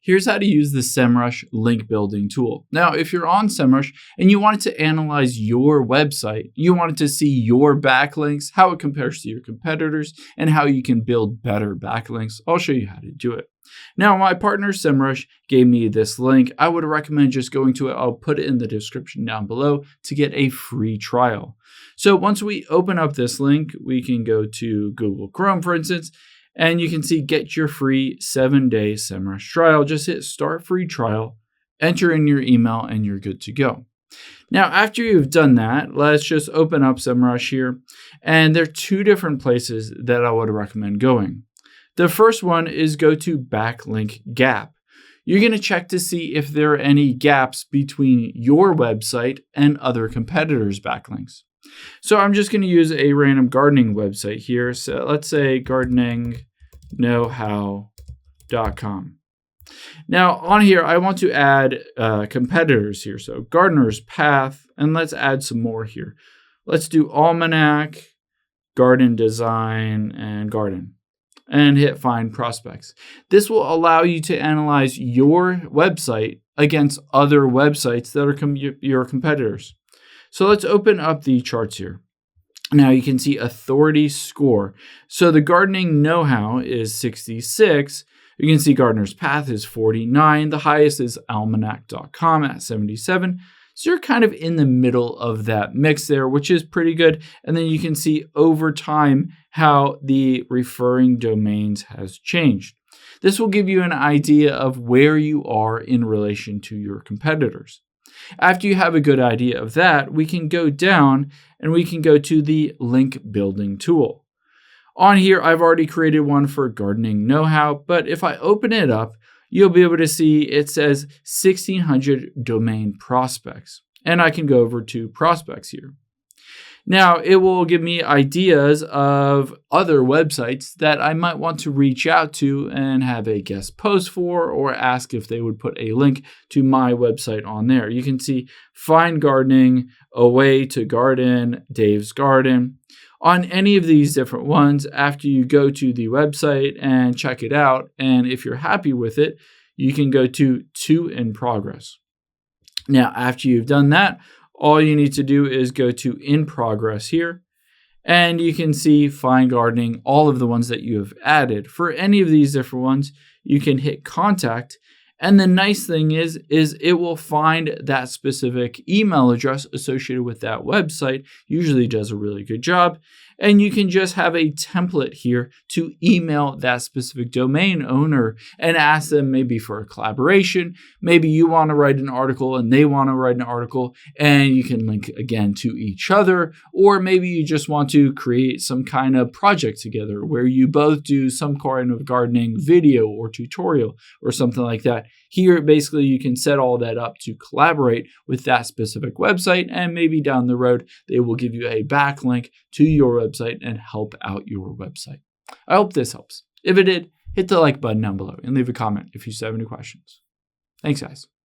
Here's how to use the Semrush link building tool. Now, if you're on Semrush and you wanted to analyze your website, you wanted to see your backlinks, how it compares to your competitors, and how you can build better backlinks, I'll show you how to do it. Now, my partner Semrush gave me this link. I would recommend just going to it. I'll put it in the description down below to get a free trial. So once we open up this link, we can go to Google Chrome, for instance, and you can see get your free 7-day Semrush trial. Just hit start free trial, enter in your email, and you're good to go. Now, after you've done that, let's just open up Semrush here. And there are two different places that I would recommend going. The first one is go to backlink gap. You're going to check to see if there are any gaps between your website and other competitors' backlinks. So I'm just going to use a random gardening website here. So let's say gardeningknowhow.com. Now on here, I want to add competitors here. So Gardener's Path, and let's add some more here. Let's do Almanac, Garden Design, and Garden, and hit Find Prospects. This will allow you to analyze your website against other websites that are your competitors. So let's open up the charts here. Now you can see authority score. So the gardening know-how is 66. You can see Gardener's Path is 49. The highest is almanac.com at 77. So you're kind of in the middle of that mix there, which is pretty good. And then you can see over time how the referring domains has changed. This will give you an idea of where you are in relation to your competitors. After you have a good idea of that, we can go down and we can go to the link building tool. On here, I've already created one for gardening know-how, but if I open it up, you'll be able to see it says 1,600 domain prospects. And I can go over to prospects here. Now, it will give me ideas of other websites that I might want to reach out to and have a guest post for, or ask if they would put a link to my website on there. You can see Fine Gardening, A Way to Garden, Dave's Garden. On any of these different ones, after you go to the website and check it out, and if you're happy with it, you can go to in progress. Now, after you've done that, all you need to do is go to in progress here, and you can see Fine Gardening, all of the ones that you have added. For any of these different ones, you can hit contact. And the nice thing is it will find that specific email address associated with that website. Usually does a really good job. And you can just have a template here to email that specific domain owner and ask them maybe for a collaboration. Maybe you want to write an article and they want to write an article, and you can link again to each other. Or maybe you just want to create some kind of project together where you both do some kind of gardening video or tutorial or something like that. Here, basically, you can set all that up to collaborate with that specific website, and maybe down the road, they will give you a backlink to your website and help out your website. I hope this helps. If it did, hit the like button down below and leave a comment if you have any questions. Thanks, guys.